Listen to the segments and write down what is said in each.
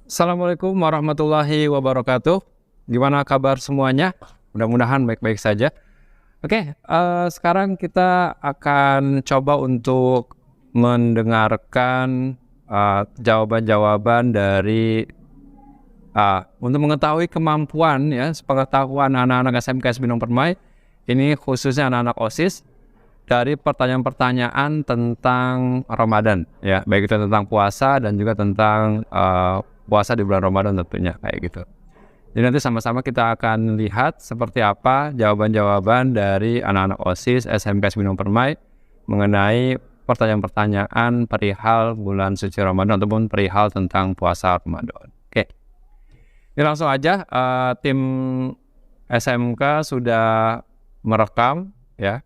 Assalamualaikum warahmatullahi wabarakatuh. Gimana kabar semuanya? Mudah-mudahan baik-baik saja. Oke, sekarang kita akan coba untuk mendengarkan jawaban-jawaban dari untuk mengetahui kemampuan ya, pengetahuan anak-anak SMK SB Permai. Ini khususnya anak-anak OSIS dari pertanyaan-pertanyaan tentang Ramadan ya, baik itu tentang puasa dan juga tentang puasa di bulan Ramadan tentunya kayak gitu. Jadi nanti sama-sama kita akan lihat seperti apa jawaban-jawaban dari anak-anak OSIS SMK Cibinong Permai mengenai pertanyaan-pertanyaan perihal bulan suci Ramadan ataupun perihal tentang puasa Ramadan. Oke, ini langsung aja tim SMK sudah merekam ya,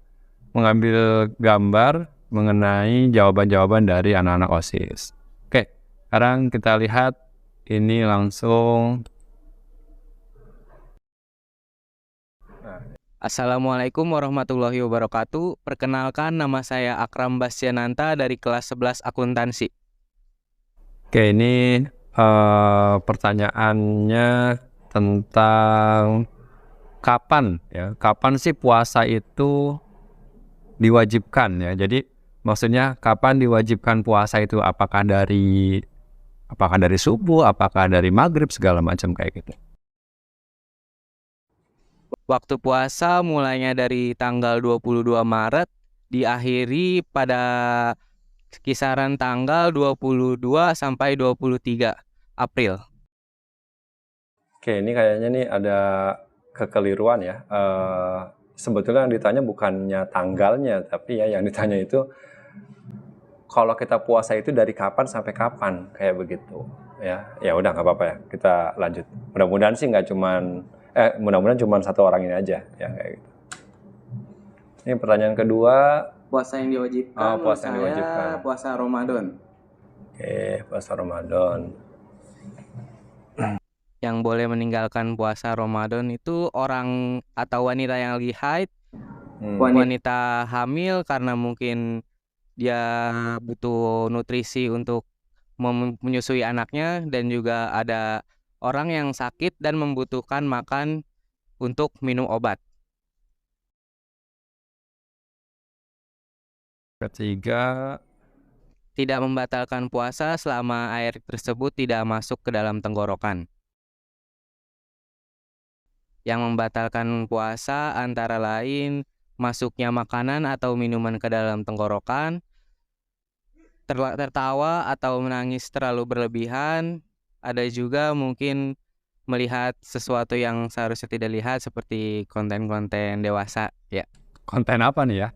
mengambil gambar mengenai jawaban-jawaban dari anak-anak OSIS. Oke, sekarang kita lihat ini langsung. Assalamualaikum warahmatullahi wabarakatuh. Perkenalkan, nama saya Akram Basyananta dari kelas 11 akuntansi. Oke, ini pertanyaannya tentang kapan ya? Kapan sih puasa itu diwajibkan ya? Jadi maksudnya kapan diwajibkan puasa itu? Apakah dari subuh, apakah dari maghrib, segala macam kayak gitu. Waktu puasa mulainya dari tanggal 22 Maret, diakhiri pada kisaran tanggal 22 sampai 23 April. Oke, ini kayaknya nih ada kekeliruan ya. Sebetulnya yang ditanya bukannya tanggalnya, tapi ya yang ditanya itu kalau kita puasa itu dari kapan sampai kapan, kayak begitu. Ya udah nggak apa-apa ya. Kita lanjut. Mudah-mudahan sih nggak cuman mudah-mudahan cuma satu orang ini aja ya kayak gitu. Ini pertanyaan kedua. Puasa yang diwajibkan, puasa yang diwajibkan. Puasa Ramadan. Oke, puasa Ramadan. Yang boleh meninggalkan puasa Ramadan itu orang atau wanita yang lagi haid, wanita hamil karena mungkin dia butuh nutrisi untuk menyusui anaknya, dan juga ada orang yang sakit dan membutuhkan makan untuk minum obat. Ketiga, Tidak membatalkan puasa selama air tersebut tidak masuk ke dalam tenggorokan. Yang membatalkan puasa antara lain masuknya makanan atau minuman ke dalam tenggorokan, tertawa atau menangis terlalu berlebihan, ada juga mungkin melihat sesuatu yang seharusnya tidak lihat seperti konten-konten dewasa ya. konten apa nih ya?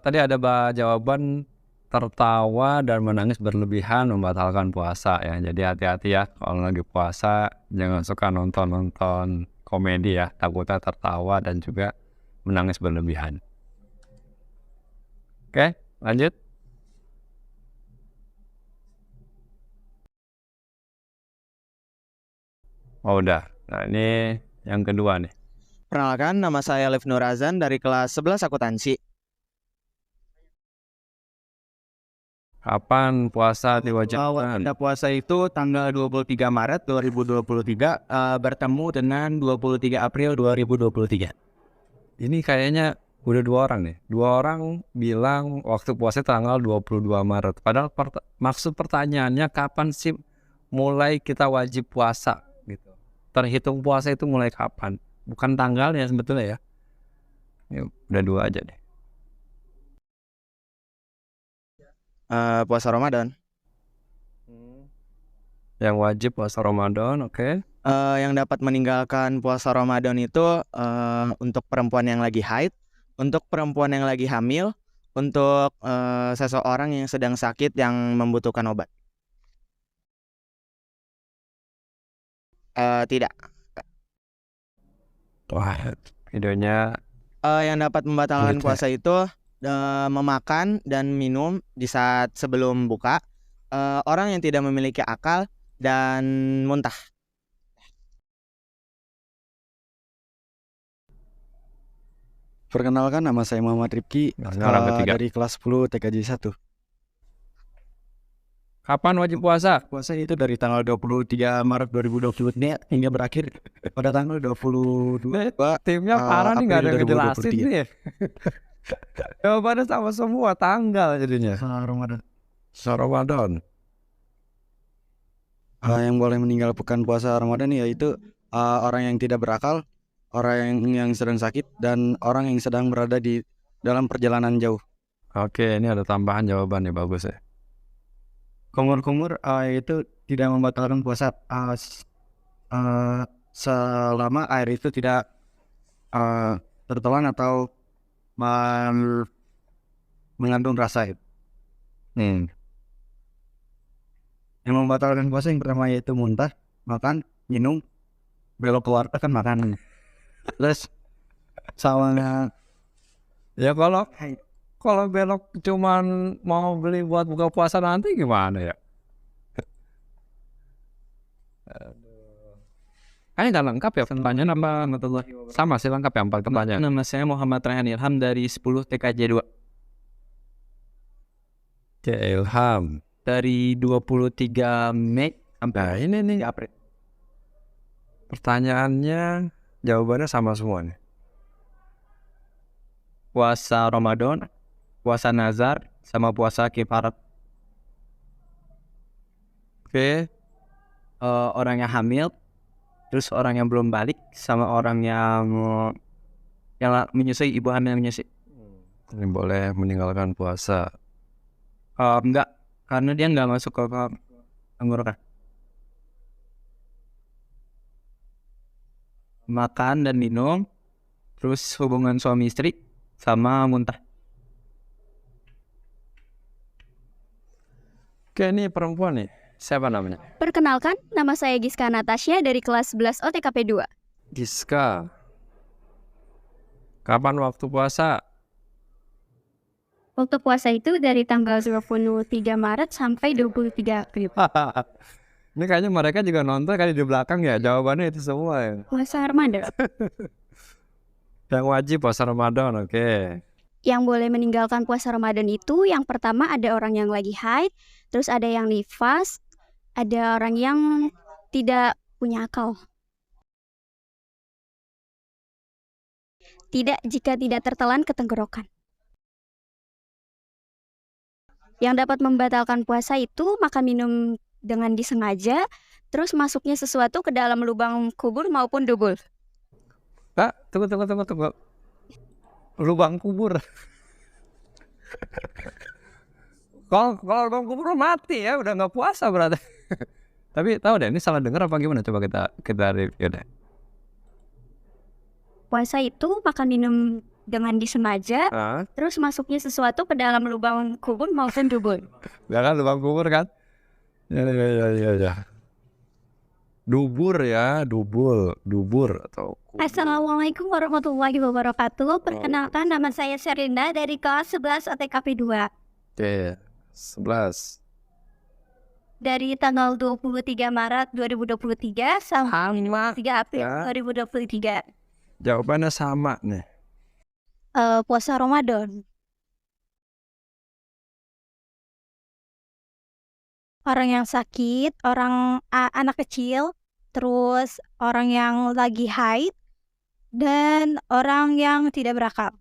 Tadi ada jawaban tertawa dan menangis berlebihan membatalkan puasa ya. Jadi hati-hati ya kalau lagi puasa, jangan suka nonton komedi ya. Takutnya tertawa dan juga menangis berlebihan. Oke, lanjut. Oh udah. Nah ini yang kedua nih. Perkenalkan, nama saya Lev Nurazan dari kelas 11 akuntansi. Kapan puasa diwajibkan? Waktu puasa itu tanggal 23 Maret 2023 bertemu dengan 23 April 2023. Ini kayaknya udah dua orang nih. Dua orang bilang waktu puasa tanggal 22 Maret. Padahal maksud pertanyaannya kapan sih mulai kita wajib puasa gitu. Terhitung puasa itu mulai kapan? Bukan tanggalnya sebetulnya ya. Ini udah dua aja deh. Puasa Ramadan. Yang wajib puasa Ramadan, oke. Yang dapat meninggalkan puasa Ramadan itu untuk perempuan yang lagi haid, untuk perempuan yang lagi hamil, untuk seseorang yang sedang sakit yang membutuhkan obat. Tidak. Wah, videonya Yang dapat membatalkan Gitu ya. puasa itu memakan dan minum di saat sebelum buka, orang yang tidak memiliki akal, dan muntah. Perkenalkan, nama saya Muhammad Rifki Sekarang ketiga. dari kelas 10 TKJ 1. Kapan wajib puasa? Puasa itu dari tanggal 23 Maret 2020 ini hingga berakhir pada tanggal 22 Timnya parah nih, nggak ada yang April ngejelasin 2023. nih. Jawabannya sama semua, tanggal jadinya. Ramadan. Ramadan. Yang boleh meninggalkan puasa Ramadan yaitu orang yang tidak berakal, orang yang sedang sakit, dan orang yang sedang berada di dalam perjalanan jauh. Oke, ini ada tambahan jawaban nih, bagus ya. Kumur-kumur itu tidak membatalkan puasa selama air itu tidak tertelan atau mengandung rasa. Yang membatalkan puasa yang pertama yaitu muntah, makan, minum, belok keluar kan makan. Terus sama Ya kalau belok cuman mau beli buat buka puasa nanti gimana ya? Kayaknya nggak lengkap ya pertanyaan apa sama sih lengkap ya 4 pertanyaan. Nama saya Muhammad Rayhan Ilham dari 10 TKJ 2. Oke, Ilham. Dari 23 Mei sampai Nah ini nih April. pertanyaannya, jawabannya sama semua nih. Puasa Ramadan, puasa Nazar, sama puasa Kifarat. Oke, Orang yang hamil, terus orang yang belum balik, sama orang yang menyusui, ibu hamil yang menyusui. ini boleh meninggalkan puasa. Enggak, karena dia enggak masuk ke tenggorokan. Makan dan minum, terus hubungan suami istri, sama muntah. Oke, ini perempuan nih. Siapa namanya? Perkenalkan, nama saya Giska Natasha dari kelas 11 OTKP 2. Giska. Kapan waktu puasa? Waktu puasa itu dari tanggal 23 Maret sampai 23 April. Ini kayaknya mereka juga nonton kali di belakang ya. Jawabannya itu semua ya. Puasa Ramadan. Yang wajib puasa Ramadan, oke. Yang boleh meninggalkan puasa Ramadan itu yang pertama ada orang yang lagi haid, terus ada yang nifas, ada orang yang tidak punya akal. Tidak jika tidak tertelan ke tenggorokan. Yang dapat membatalkan puasa itu makan minum dengan disengaja, terus masuknya sesuatu ke dalam lubang kubur maupun dubur. Kak, tunggu. Lubang kubur. Kalau lubang kubur mati ya, udah nggak puasa berarti. Tapi tahu deh, ini salah dengar apa gimana? Coba kita review deh. Puasa itu makan minum dengan disengaja, terus masuknya sesuatu ke dalam lubang kubur maupun dubur. Ya kan, lubang kubur kan? Ya. Dubur ya, dubur atau kubur. Assalamualaikum warahmatullahi wabarakatuh. Perkenalkan, nama saya Sherlinda dari kelas 11 OTKP 2. Oke, 11. Dari tanggal 23 Maret 2023 sampai 3 April 2023. Jawabannya sama nih. Puasa Ramadan. Orang yang sakit, anak kecil, terus orang yang lagi haid, dan orang yang tidak berakal.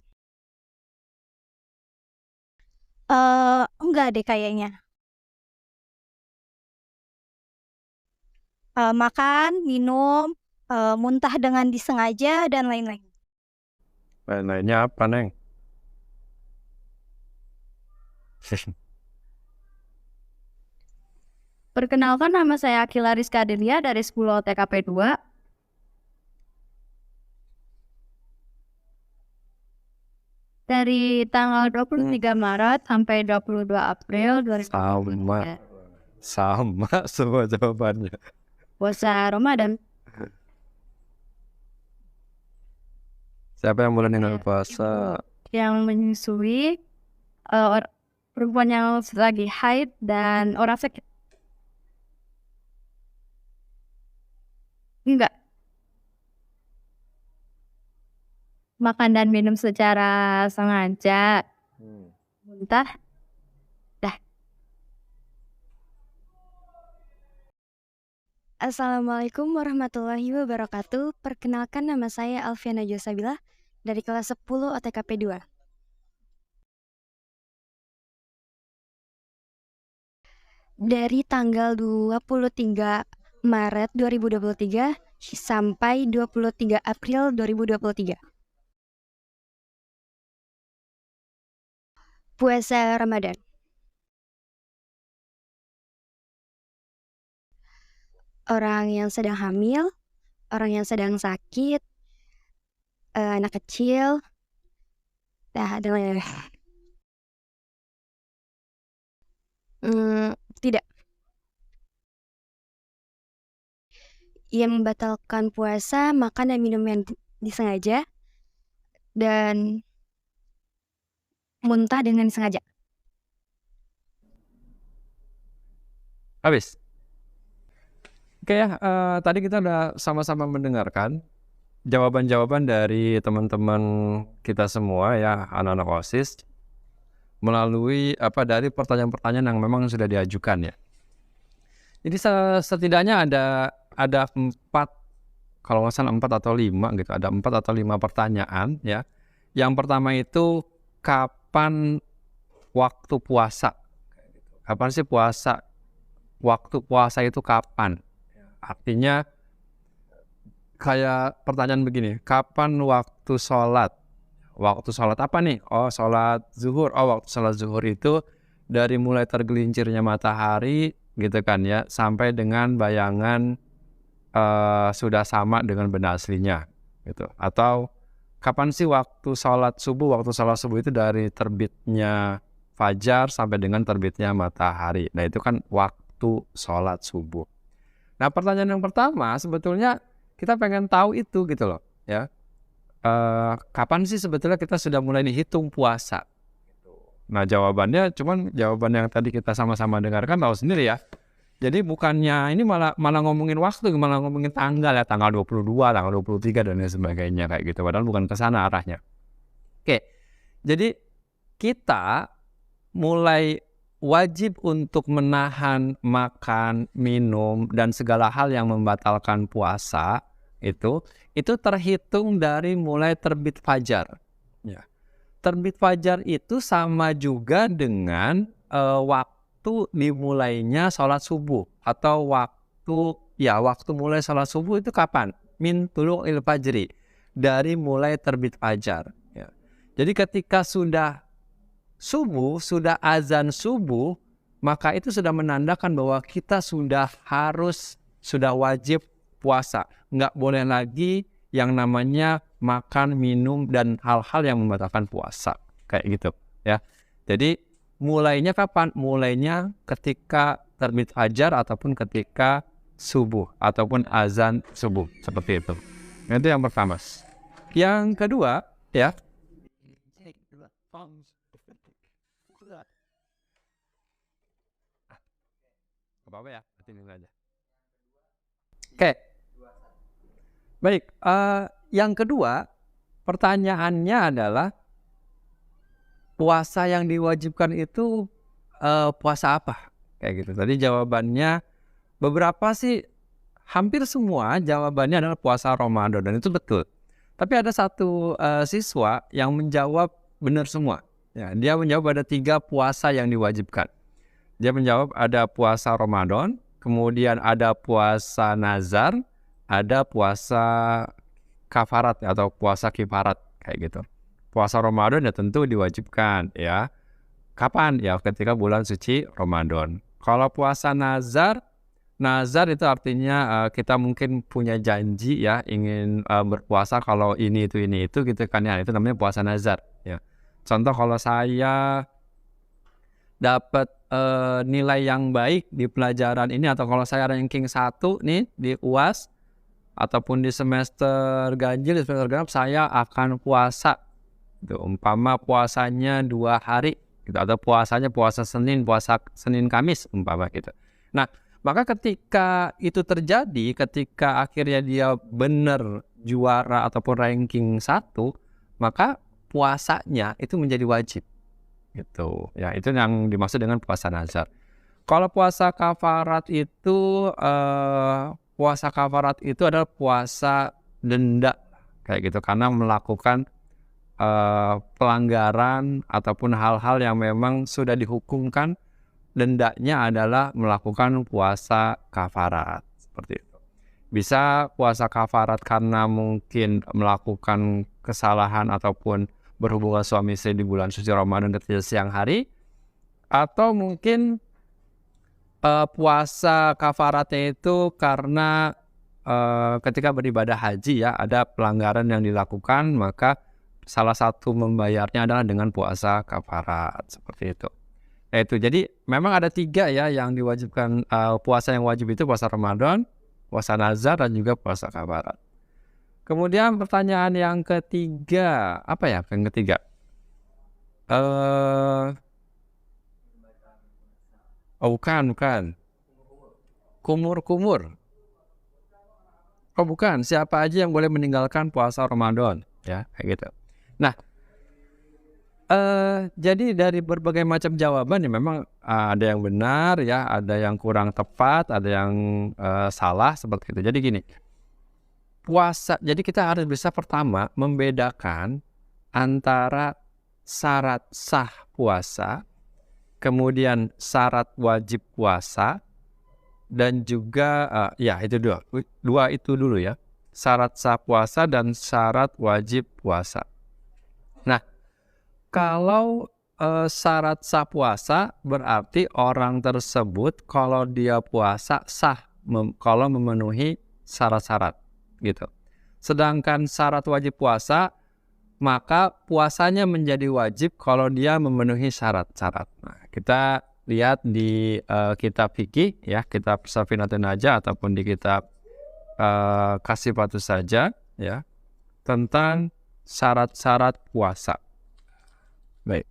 Enggak deh kayaknya. Makan, minum, muntah dengan disengaja, dan lain-lain. Lain-lainnya apa, Neng? Perkenalkan, nama saya Akila Rizka Delia dari 10 TKP 2. Dari tanggal 23 Maret sampai 22 April 2023. Sama semua jawabannya. Puasa Ramadan. Siapa yang boleh ninggalin puasa? Yang menyusui, perempuan yang lagi haid, dan orang sakit. Enggak. Makan dan minum secara sengaja. Muntah. Dah. Assalamualaikum warahmatullahi wabarakatuh. Perkenalkan, nama saya Alfiana Josabila dari kelas 10 OTKP 2. Dari tanggal 23 Maret 2023 sampai 23 April 2023. Puasa Ramadan. Orang yang sedang hamil, orang yang sedang sakit, anak kecil, dan lain-lain. Tidak. Yang membatalkan puasa, makan dan minum yang disengaja, dan muntah dengan disengaja. Habis. Oke ya, tadi kita udah sama-sama mendengarkan jawaban-jawaban dari teman-teman kita semua ya, anak-anak OSIS, melalui dari pertanyaan-pertanyaan yang memang sudah diajukan ya. Jadi setidaknya ada 4, kalau nggak salah 4 atau 5 gitu, ada 4 atau 5 pertanyaan ya. Yang pertama itu, kapan waktu puasa? Kapan sih puasa? Waktu puasa itu kapan? Artinya kayak pertanyaan begini, kapan waktu sholat? Waktu sholat apa nih? Oh, sholat zuhur. Oh, waktu sholat zuhur itu dari mulai tergelincirnya matahari gitu kan ya, sampai dengan bayangan sudah sama dengan benda aslinya gitu. Atau kapan sih waktu sholat subuh? Waktu sholat subuh itu dari terbitnya fajar sampai dengan terbitnya matahari. Nah, itu kan waktu sholat subuh. Nah, pertanyaan yang pertama sebetulnya kita pengen tahu itu gitu loh ya. Kapan sih sebetulnya kita sudah mulai dihitung puasa? Nah, jawaban yang tadi kita sama-sama dengarkan, tahu sendiri ya. Jadi bukannya ini malah ngomongin waktu, malah ngomongin tanggal ya, tanggal 22, tanggal 23 dan lain sebagainya kayak gitu. Padahal bukan ke sana arahnya. Oke. Jadi kita mulai wajib untuk menahan makan, minum, dan segala hal yang membatalkan puasa itu terhitung dari mulai terbit fajar. Ya. Terbit fajar itu sama juga dengan waktu dimulainya sholat subuh, atau waktu mulai sholat subuh itu kapan? Min tulu'il fajri, dari mulai terbit fajar. Ya. Jadi ketika sudah subuh, sudah azan subuh, maka itu sudah menandakan bahwa kita sudah wajib puasa. Nggak boleh lagi yang namanya makan, minum, dan hal-hal yang membatalkan puasa. Kayak gitu ya. Jadi mulainya kapan? Mulainya ketika terbit fajar ataupun ketika subuh ataupun azan subuh, seperti itu. Itu yang pertama. Yang kedua ya, apa ya? Aja. Oke. Baik, yang kedua pertanyaannya adalah, puasa yang diwajibkan itu puasa apa? Kayak gitu. Tadi jawabannya beberapa sih, hampir semua jawabannya adalah puasa Ramadan, dan itu betul. Tapi ada satu siswa yang menjawab benar semua. Ya, dia menjawab ada 3 puasa yang diwajibkan. Dia menjawab ada puasa Ramadan, kemudian ada puasa nazar, ada puasa kafarat atau puasa kifarat kayak gitu. Puasa Ramadan ya tentu diwajibkan ya. Kapan? Ya ketika bulan suci Ramadan. Kalau puasa nazar itu artinya kita mungkin punya janji ya, ingin berpuasa kalau ini itu gitu kan ya. Itu namanya puasa nazar ya. Contoh, kalau saya dapat nilai yang baik di pelajaran ini, atau kalau saya ranking 1 nih di UAS ataupun di semester ganjil, di semester genap, saya akan puasa. Umpama puasanya 2 hari gitu, atau puasa Senin Kamis umpama gitu. Nah, maka ketika itu terjadi, ketika akhirnya dia benar juara ataupun ranking 1, maka puasanya itu menjadi wajib gitu ya. Itu yang dimaksud dengan puasa nazar. Kalau puasa kafarat itu puasa kafarat itu adalah puasa denda kayak gitu, karena melakukan pelanggaran ataupun hal-hal yang memang sudah dihukumkan, dendanya adalah melakukan puasa kafarat seperti itu. Bisa puasa kafarat karena mungkin melakukan kesalahan ataupun berhubungan suami istri di bulan suci Ramadan ketika siang hari, atau mungkin puasa kafaratnya itu karena ketika beribadah haji ya, ada pelanggaran yang dilakukan, maka salah satu membayarnya adalah dengan puasa kafarat seperti itu. Jadi memang ada 3 ya yang diwajibkan, puasa yang wajib itu puasa Ramadan, puasa nazar, dan juga puasa kafarat. Kemudian pertanyaan yang ketiga, apa ya yang ketiga? Bukan. Kumur. Oh bukan, siapa aja yang boleh meninggalkan puasa Ramadan, ya kayak gitu. Nah, jadi dari berbagai macam jawaban ya memang ada yang benar ya, ada yang kurang tepat, ada yang salah seperti itu. Jadi gini, puasa, jadi kita harus bisa pertama membedakan antara syarat sah puasa, kemudian syarat wajib puasa, dan juga ya itu dua itu dulu ya, syarat sah puasa dan syarat wajib puasa. Nah, kalau syarat sah puasa berarti orang tersebut kalau dia puasa sah kalau memenuhi syarat-syarat gitu. Sedangkan syarat wajib puasa, maka puasanya menjadi wajib kalau dia memenuhi syarat-syarat. Nah, kita lihat di kitab fikih ya, kitab Safinatun Najah ataupun di kitab Kasifatus Saja ya, tentang syarat-syarat puasa. Baik.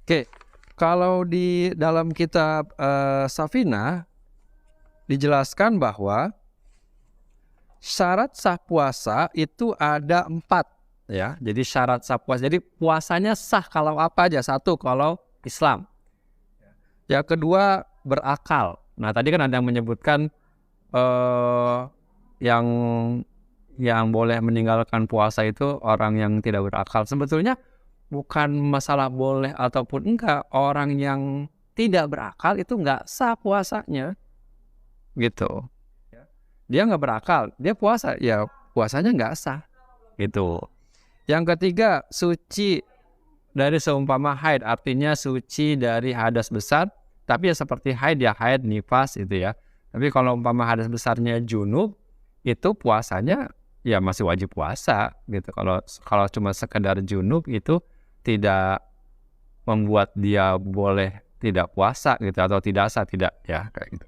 Oke, kalau di dalam kitab Safinah dijelaskan bahwa syarat sah puasa itu ada 4 ya. Jadi syarat sah puasa, jadi puasanya sah kalau apa aja? 1, kalau Islam. Yang kedua, berakal. Nah tadi kan ada yang menyebutkan yang boleh meninggalkan puasa itu orang yang tidak berakal. Sebetulnya bukan masalah boleh ataupun enggak. Orang yang tidak berakal itu enggak sah puasanya gitu. Dia nggak berakal, dia puasa, ya puasanya nggak sah gitu. Yang ketiga, suci dari seumpama haid, artinya suci dari hadas besar, tapi ya seperti haid ya, haid nifas itu ya. Tapi kalau umpama hadas besarnya junub, itu puasanya ya masih wajib puasa gitu. Kalau cuma sekedar junub itu tidak membuat dia boleh tidak puasa gitu, atau tidak sah, tidak ya kayak gitu.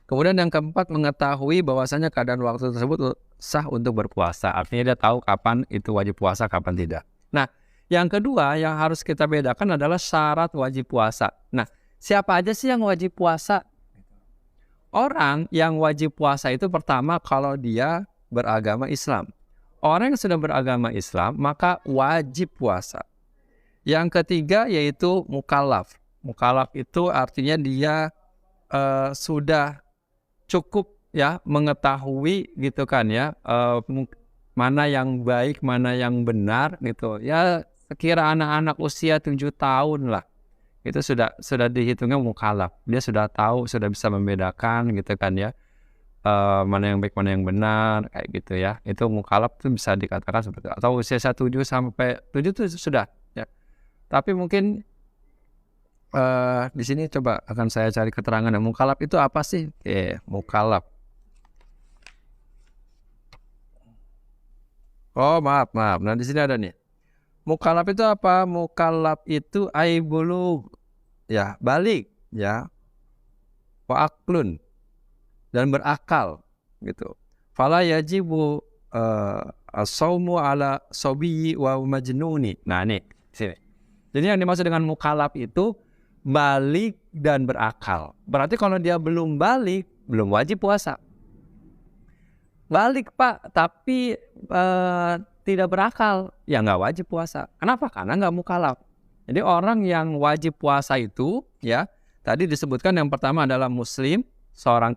Kemudian yang keempat, mengetahui bahwasanya keadaan waktu tersebut sah untuk berpuasa. Artinya dia tahu kapan itu wajib puasa, kapan tidak. Nah, yang kedua yang harus kita bedakan adalah syarat wajib puasa. Nah, siapa aja sih yang wajib puasa? Orang yang wajib puasa itu pertama kalau dia beragama Islam. Orang yang sudah beragama Islam maka wajib puasa. Yang ketiga yaitu mukallaf. Mukallaf itu artinya dia sudah cukup ya mengetahui gitu kan ya, mana yang baik, mana yang benar gitu. Ya sekira anak-anak usia 7 tahun lah, itu sudah dihitungnya mukallaf. Dia sudah tahu, sudah bisa membedakan gitu kan ya, mana yang baik, mana yang benar kayak gitu ya. Itu mukallaf itu bisa dikatakan seperti itu. Atau usia 7 sampai 7 itu sudah ya. Tapi mungkin di sini coba akan saya cari keterangan. Mukallaf itu apa sih? Mukallaf. Oh maaf. Nah di sini ada nih. Mukallaf itu apa? Mukallaf itu aibulu ya, balik ya, wa aklun, dan berakal gitu. Fala yajibu as-saumu ala sobiyi wa majnuni. Nah nih sini. Jadi yang dimaksud dengan mukallaf itu balik dan berakal. Berarti kalau dia belum balik, belum wajib puasa. Balik Pak, tapi tidak berakal, ya nggak wajib puasa. Kenapa? Karena nggak mukallaf. Jadi orang yang wajib puasa itu ya Tadi disebutkan yang pertama adalah muslim, seorang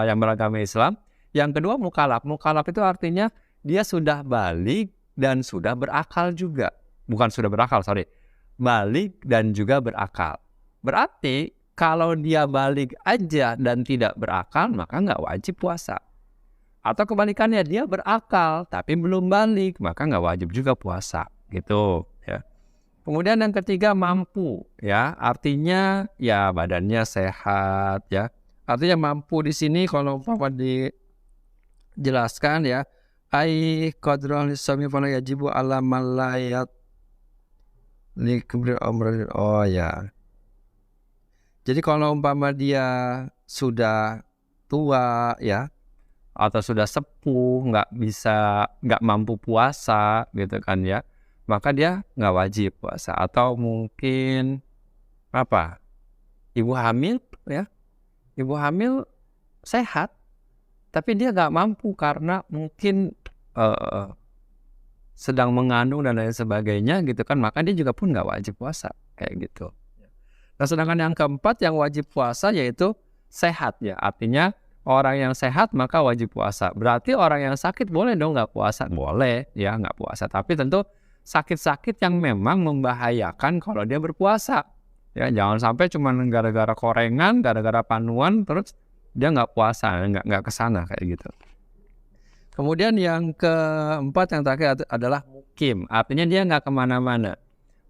yang beragama Islam. Yang kedua mukallaf. Mukallaf itu artinya dia sudah balik dan sudah berakal juga. Bukan sudah berakal, balik dan juga berakal. Berarti kalau dia balik aja dan tidak berakal, maka nggak wajib puasa. Atau kebalikannya, dia berakal tapi belum balik, maka nggak wajib juga puasa. Gitu ya. Kemudian yang ketiga mampu, ya, artinya ya badannya sehat, ya. Artinya mampu di sini kalau umpama dijelaskan ya, ai qadrul lisami fala yajibu ala malayat likbir amrin. Oh ya. Jadi kalau umpama dia sudah tua ya, atau sudah sepuh, nggak mampu puasa gitu kan ya, maka dia nggak wajib puasa. Atau mungkin apa, ibu hamil ya, ibu hamil sehat tapi dia nggak mampu karena mungkin sedang mengandung dan lain sebagainya gitu kan, maka dia juga pun nggak wajib puasa kayak gitu. Nah sedangkan yang keempat yang wajib puasa yaitu sehat ya, artinya orang yang sehat maka wajib puasa. Berarti orang yang sakit boleh dong nggak puasa? Boleh ya nggak puasa. Tapi tentu sakit-sakit yang memang membahayakan kalau dia berpuasa. Ya jangan sampai cuma gara-gara korengan, gara-gara panuan terus dia nggak puasa, nggak kesana kayak gitu. Kemudian yang keempat yang terakhir adalah mukim. Artinya dia nggak kemana-mana.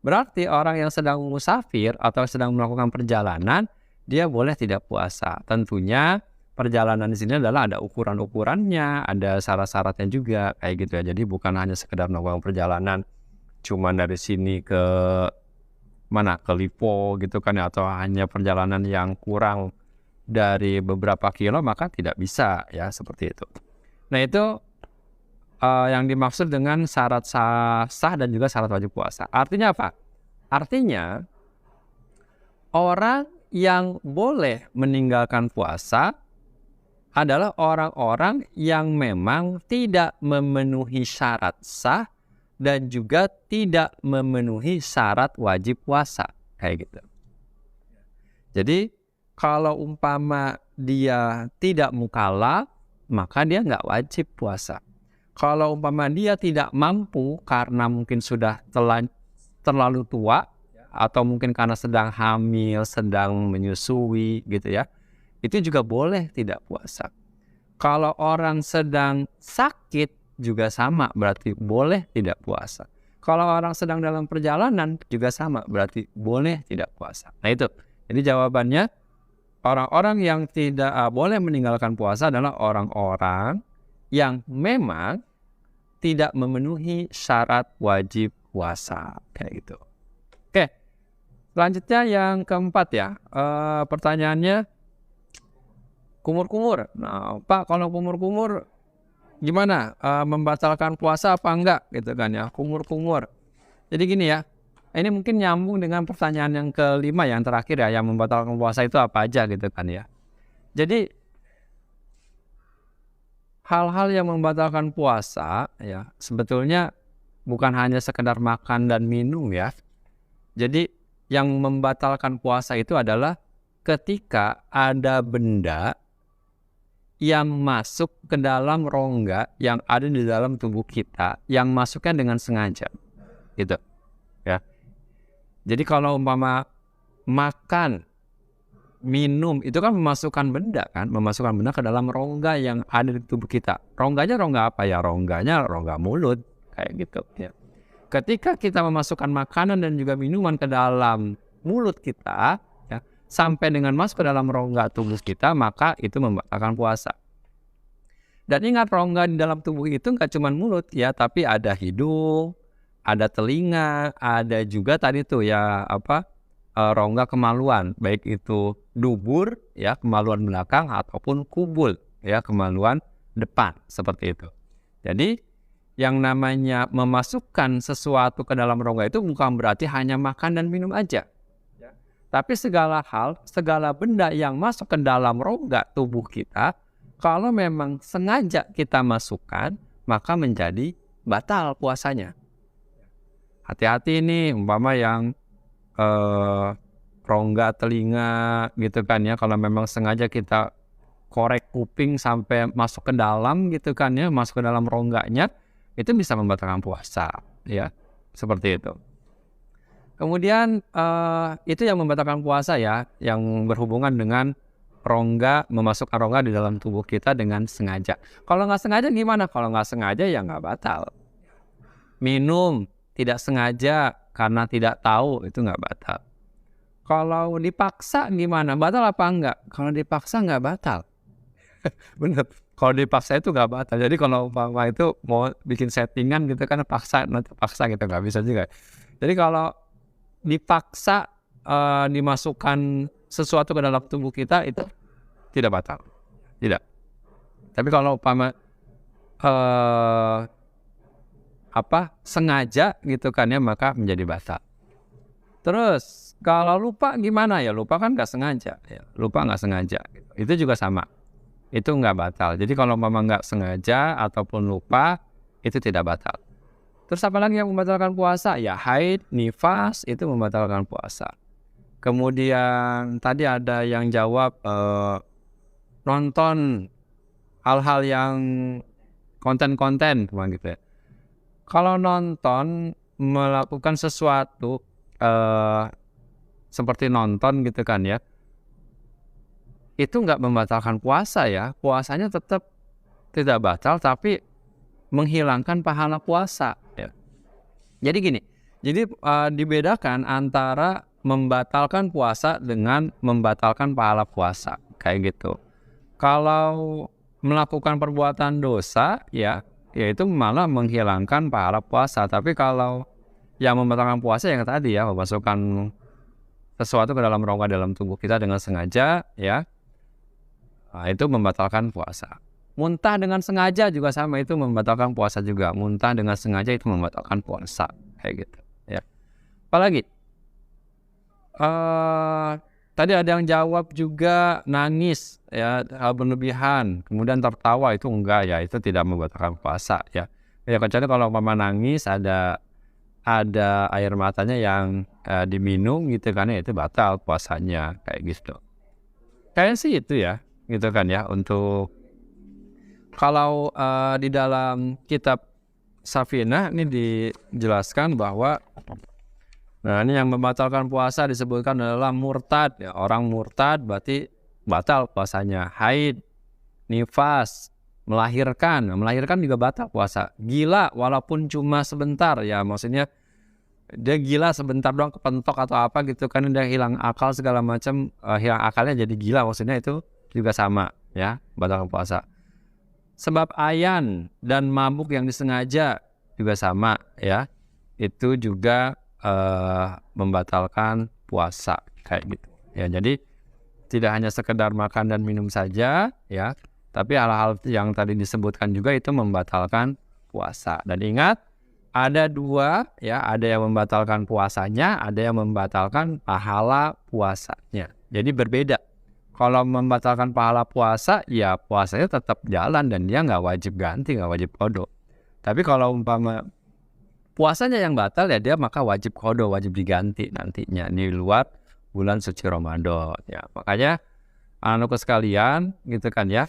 Berarti orang yang sedang musafir atau sedang melakukan perjalanan, dia boleh tidak puasa. Tentunya perjalanan di sini adalah ada ukuran-ukurannya, ada syarat-syaratnya juga kayak gitu ya. Jadi bukan hanya sekedar melakukan perjalanan cuma dari sini ke mana, ke Lipo gitu kan ya, atau hanya perjalanan yang kurang dari beberapa kilo, maka tidak bisa ya seperti itu. Nah itu yang dimaksud dengan syarat sah dan juga syarat wajib puasa. Artinya apa? Artinya orang yang boleh meninggalkan puasa adalah orang-orang yang memang tidak memenuhi syarat sah dan juga tidak memenuhi syarat wajib puasa kayak gitu. Jadi kalau umpama dia tidak mukallaf, maka dia nggak wajib puasa. Kalau umpama dia tidak mampu karena mungkin sudah terlalu tua atau mungkin karena sedang hamil, sedang menyusui gitu ya, itu juga boleh tidak puasa. Kalau orang sedang sakit juga sama, berarti boleh tidak puasa. Kalau orang sedang dalam perjalanan juga sama, berarti boleh tidak puasa. Nah itu, jadi jawabannya orang-orang yang tidak boleh meninggalkan puasa adalah orang-orang yang memang tidak memenuhi syarat wajib puasa kayak gitu. Oke, selanjutnya yang keempat ya, pertanyaannya kumur-kumur. Nah, Pak, kalau kumur-kumur gimana? Membatalkan puasa apa enggak? Gitu kan ya, kumur-kumur. Jadi gini ya, ini mungkin nyambung dengan pertanyaan yang kelima yang terakhir ya, yang membatalkan puasa itu apa aja gitu kan ya. Jadi hal-hal yang membatalkan puasa ya sebetulnya bukan hanya sekedar makan dan minum ya. Jadi yang membatalkan puasa itu adalah ketika ada benda yang masuk ke dalam rongga yang ada di dalam tubuh kita, yang masuknya dengan sengaja gitu ya. Jadi kalau umpama makan, minum itu kan memasukkan benda kan, memasukkan benda ke dalam rongga yang ada di tubuh kita. Rongganya rongga apa ya? Rongganya rongga mulut kayak gitu ya. Ketika kita memasukkan makanan dan juga minuman ke dalam mulut kita ya, sampai dengan masuk ke dalam rongga tubuh kita, maka itu membatalkan puasa. Dan ingat, rongga di dalam tubuh itu nggak cuma mulut ya, tapi ada hidung, ada telinga, ada juga tadi tuh ya rongga kemaluan, baik itu dubur ya, kemaluan belakang, ataupun kubul ya, kemaluan depan seperti itu. Jadi yang namanya memasukkan sesuatu ke dalam rongga itu bukan berarti hanya makan dan minum aja. Tapi segala hal, segala benda yang masuk ke dalam rongga tubuh kita, kalau memang sengaja kita masukkan, maka menjadi batal puasanya. Hati-hati nih, umpama yang rongga telinga gitu kan ya. Kalau memang sengaja kita korek kuping sampai masuk ke dalam gitu kan ya, masuk ke dalam rongganya, itu bisa membatalkan puasa ya, seperti itu. Kemudian itu yang membatalkan puasa ya, yang berhubungan dengan rongga, memasukkan rongga di dalam tubuh kita dengan sengaja. Kalau nggak sengaja gimana? Kalau nggak sengaja ya nggak batal. Minum tidak sengaja karena tidak tahu, itu nggak batal. Kalau dipaksa gimana? Batal apa enggak? Kalau dipaksa nggak batal. Bener. Kalau dipaksa itu nggak batal. Jadi kalau umpama itu mau bikin settingan gitu kan paksa, nanti paksa gitu nggak bisa juga. Jadi kalau dipaksa dimasukkan sesuatu ke dalam tubuh kita itu tidak batal. Tidak. Tapi kalau umpama sengaja gitu kan ya, maka menjadi batal. Terus kalau lupa gimana ya? Lupa kan nggak sengaja ya. Lupa nggak sengaja gitu. Itu juga sama, itu nggak batal. Jadi kalau memang nggak sengaja ataupun lupa, itu tidak batal. Terus apa lagi yang membatalkan puasa? Ya haid, nifas, itu membatalkan puasa. Kemudian tadi ada yang jawab nonton hal-hal yang konten-konten gitu ya. Kalau nonton, melakukan sesuatu seperti nonton gitu kan ya, itu nggak membatalkan puasa ya. Puasanya tetap tidak batal, tapi menghilangkan pahala puasa ya. Jadi gini, dibedakan antara membatalkan puasa dengan membatalkan pahala puasa, kayak gitu. Kalau melakukan perbuatan dosa ya itu malah menghilangkan pahala puasa. Tapi kalau yang membatalkan puasa yang tadi ya, memasukkan sesuatu ke dalam rongga dalam tubuh kita dengan sengaja ya, nah, itu membatalkan puasa. Muntah dengan sengaja juga sama, itu membatalkan puasa juga. Muntah dengan sengaja itu membatalkan puasa, kayak gitu ya. Apalagi tadi ada yang jawab juga nangis ya, hal berlebihan, kemudian tertawa, itu enggak ya, itu tidak membatalkan puasa ya. Ya kecuali kalau mama nangis ada air matanya yang diminum gitu kan ya, itu batal puasanya, kayak gitu. Kayaknya sih itu ya, gitu kan ya. Untuk kalau di dalam kitab Safinah ini dijelaskan bahwa ini yang membatalkan puasa disebutkan adalah murtad ya. Orang murtad berarti batal puasanya. Haid, nifas, melahirkan juga batal puasa. Gila walaupun cuma sebentar ya, maksudnya dia gila sebentar doang, kepentok atau apa gitu kan, dia hilang akal segala macam, hilang akalnya jadi gila, maksudnya itu juga sama ya, batalkan puasa. Sebab ayan dan mabuk yang disengaja juga sama ya, itu juga membatalkan puasa, kayak gitu ya. Jadi tidak hanya sekedar makan dan minum saja ya, tapi hal-hal yang tadi disebutkan juga itu membatalkan puasa. Dan ingat, ada dua ya, ada yang membatalkan puasanya, ada yang membatalkan pahala puasanya. Jadi berbeda. Kalau membatalkan pahala puasa, ya puasanya tetap jalan dan dia nggak wajib ganti, nggak wajib qadha. Tapi kalau umpama puasanya yang batal ya, dia maka wajib qadha, wajib diganti nantinya di luar bulan suci Ramadan ya. Makanya anak-anakku sekalian gitu kan ya,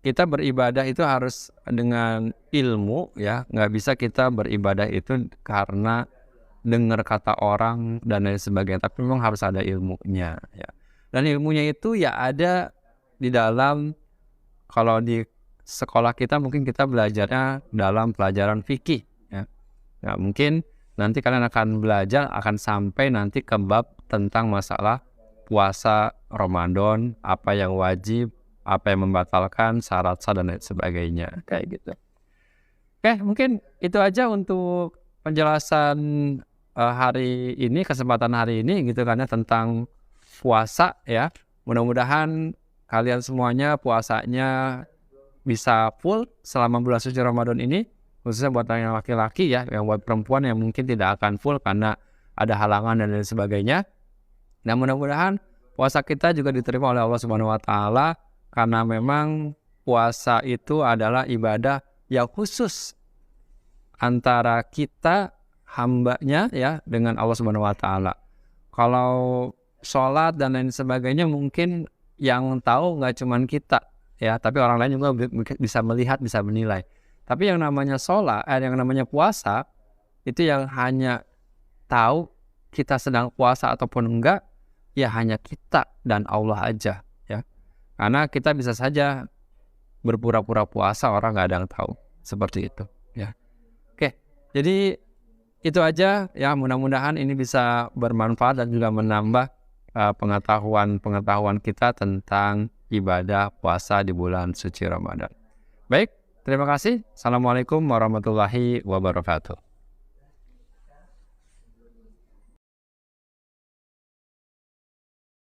kita beribadah itu harus dengan ilmu ya. Nggak bisa kita beribadah itu karena dengar kata orang dan lain sebagainya, tapi memang harus ada ilmunya ya. Dan ilmunya itu ya ada di dalam, kalau di sekolah kita mungkin kita belajarnya dalam pelajaran fikih ya. Nah, mungkin nanti kalian akan belajar, akan sampai nanti ke bab tentang masalah puasa Ramadan, apa yang wajib, apa yang membatalkan, syarat-syarat dan lain sebagainya, kayak gitu. Oke, mungkin itu aja untuk penjelasan hari ini, kesempatan hari ini gitu kan ya, tentang puasa ya. Mudah-mudahan kalian semuanya puasanya bisa full selama bulan suci Ramadan ini, khususnya buat yang laki-laki ya. Yang buat perempuan yang mungkin tidak akan full karena ada halangan dan lain sebagainya. Dan mudah-mudahan puasa kita juga diterima oleh Allah Subhanahu wa taala, karena memang puasa itu adalah ibadah yang khusus antara kita hambanya ya dengan Allah Subhanahu wa taala. Kalau sholat dan lain sebagainya mungkin yang tahu nggak cuman kita ya, tapi orang lain juga bisa melihat, bisa menilai. Tapi yang namanya sholat, yang namanya puasa itu yang hanya tahu kita sedang puasa ataupun enggak ya hanya kita dan Allah aja ya. Karena kita bisa saja berpura-pura puasa, orang nggak ada yang tahu, seperti itu ya. Oke, jadi itu aja ya, mudah-mudahan ini bisa bermanfaat dan juga menambah pengetahuan kita tentang ibadah puasa di bulan suci Ramadan. Baik, terima kasih. Assalamualaikum warahmatullahi wabarakatuh.